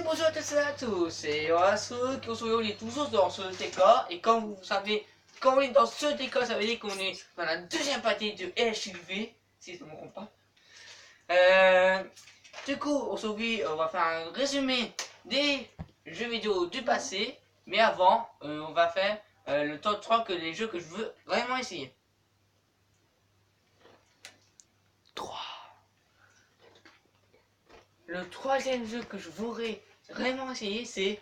bonjour à toutes et à tous, et voilà ceux qui sont on est toujours dans ce TK, et comme vous savez, quand on est dans ce TK, ça veut dire qu'on est dans la deuxième partie de LHV, si je ne me trompe pas. Du coup, aujourd'hui, on va faire un résumé des jeux vidéo du passé, mais avant, on va faire le top 3 que les jeux que je veux vraiment essayer. 3. Le troisième jeu que je voudrais vraiment essayer, c'est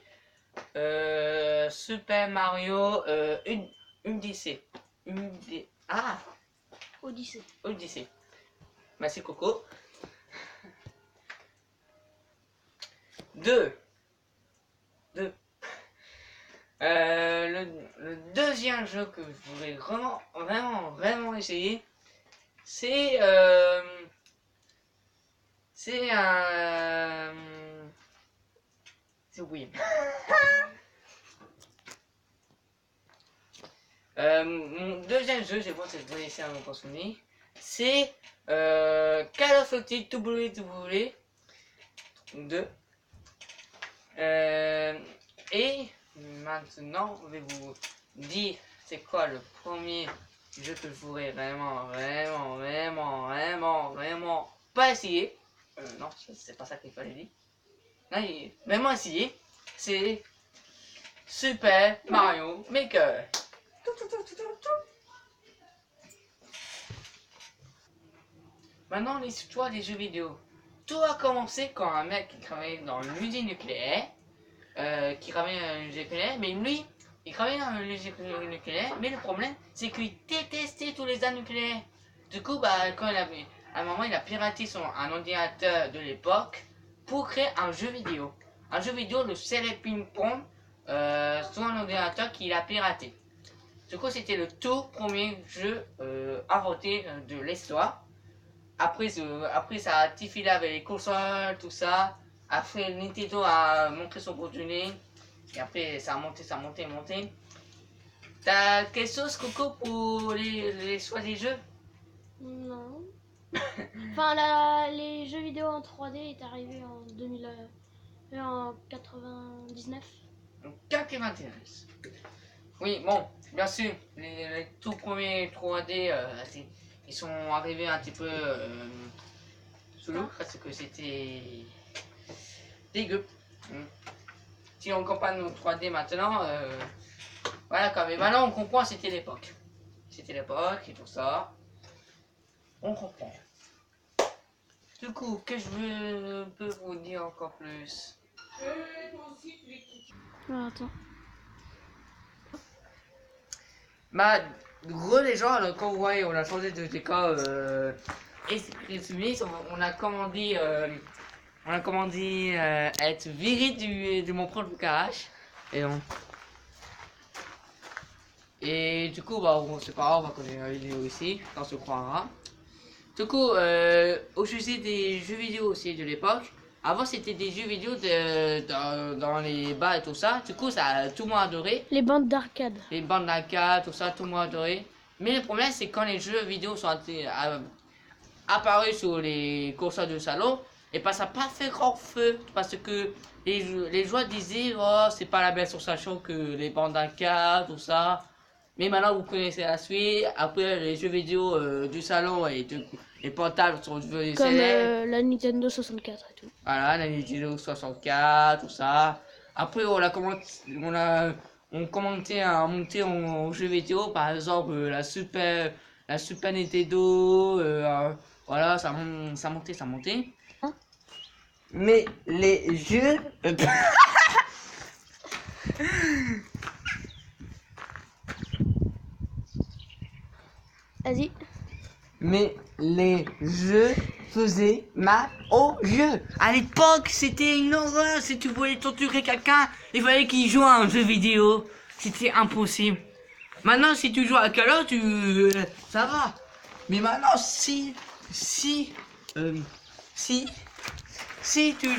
Super Mario Odyssey. Ah, Odyssey. Merci Coco. 2. Le deuxième jeu que je voudrais vraiment essayer, c'est un... C'est oui. Mon deuxième jeu, j'ai pensé que vous laisser à mon consommer, c'est Call of Duty WWE 2. Et maintenant, je vais vous dire c'est quoi le premier jeu que je voudrais vraiment pas essayer. Non, c'est pas ça qu'il fallait dire. Non, vraiment essayer. C'est Super Mario Maker. Maintenant, l'histoire des jeux vidéo. Tout a commencé quand un mec qui travaillait dans l'usine nucléaire, mais lui, il travaillait dans l'usine nucléaire, mais le problème, c'est qu'il détestait tous les armes nucléaires. Du coup, quand à un moment, il a piraté un ordinateur de l'époque pour créer un jeu vidéo. Un jeu vidéo, le Célèbre Ping-Pong, sur un ordinateur qu'il a piraté. Du coup, c'était le tout premier jeu inventé de l'histoire. Après, ça a défilé avec les consoles, tout ça. Après, Nintendo a montré son bout du nez. Et après, ça a monté. T'as quelque chose, Coco, pour les choix des jeux? Non. Enfin, les jeux vidéo en 3D est arrivé en 99. Donc, 99. Oui, bon, bien sûr, les tout premiers 3D, ils sont arrivés un petit peu sous l'eau parce que c'était dégueu. Si on compare nos 3D maintenant, voilà quoi, mais maintenant on comprend, c'était l'époque. C'était l'époque et tout ça. On comprend. Du coup, que je peux vous dire encore plus? Ah, attends. Gros les gens, quand vous voyez, on a changé de décor on a commandé être viré de mon propre garage. Et du coup, bon, c'est pas grave, on va continuer la vidéo ici, on se croira. Du coup, au sujet des jeux vidéo aussi de l'époque, avant c'était des jeux vidéo dans les bars et tout ça, du coup tout le monde adorait. Les bandes d'arcade. Les bandes d'arcade, tout ça, tout le monde adorait. Mais le problème c'est quand les jeux vidéo sont apparus sur les consoles de salon, et ça n'a pas fait grand feu, parce que les joueurs disaient, oh c'est pas la même sensation que les bandes d'arcade, tout ça. Mais maintenant vous connaissez la suite. Après les jeux vidéo du salon et les portables sont devenus Comme célèbres. la Nintendo 64 et tout. Voilà, la Nintendo 64, tout ça. Après on commençait à monter en jeux vidéo, par exemple la Super Nintendo, voilà, ça montait. Hein? Mais les jeux Vas-y. Mais les jeux faisaient mal aux jeux. À l'époque, c'était une horreur. Si tu voulais torturer quelqu'un, il fallait qu'il joue à un jeu vidéo. C'était impossible. Maintenant, si tu joues à Call of, ça va. Mais maintenant, si tu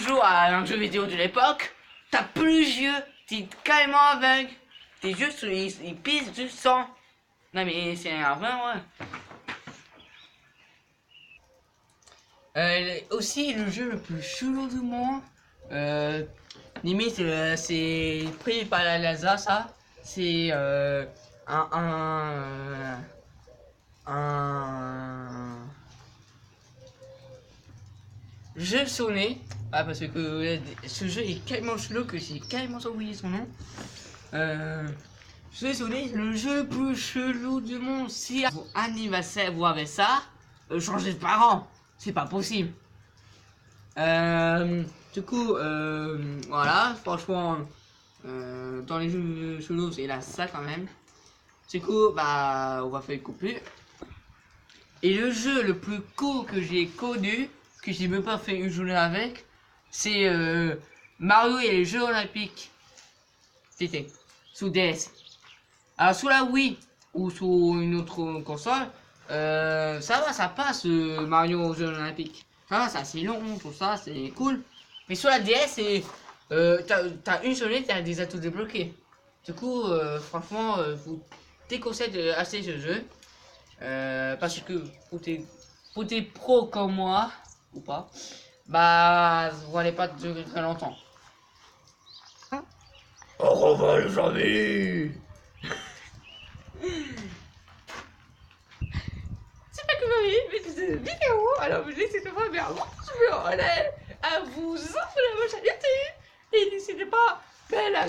joues à un jeu vidéo de l'époque, t'as plus yeux. T'es carrément aveugle. Tes yeux, ils pissent du sang. Non mais c'est un vrai, ouais. Aussi, le jeu le plus chelou du monde, Limite, c'est pris par la NASA, ça. C'est un jeu Sony. Ah, parce que ce jeu est carrément chelou que j'ai carrément oublié son nom. Jeu Sony, le jeu le plus chelou du monde. Si à votre anniversaire vous avez ça, changez de parents. C'est pas possible. Du coup, voilà, franchement, dans les jeux chelous, c'est là ça quand même. Du coup, bah, on va faire une coupure. Et le jeu le plus cool que j'ai connu, que j'ai même pas fait une journée avec, c'est Mario et les Jeux Olympiques. C'était sous DS. Alors, sous la Wii ou sous une autre console, ça va, ça passe Mario aux Jeux Olympiques. Ça va, c'est assez long, tout ça, c'est cool. Mais sur la DS, t'as une seule, t'as des atouts débloqués. Du coup, franchement, vous déconseille d'acheter ce jeu. Parce que pour tes pros comme moi, ou pas, bah, vous n'allez pas durer très longtemps. Au revoir les amis. C'est pas que vous avez aimé cette vidéo, alors n'hésitez pas à faire un petit peu à vous abonner à ma chaîne YouTube et n'hésitez pas à faire la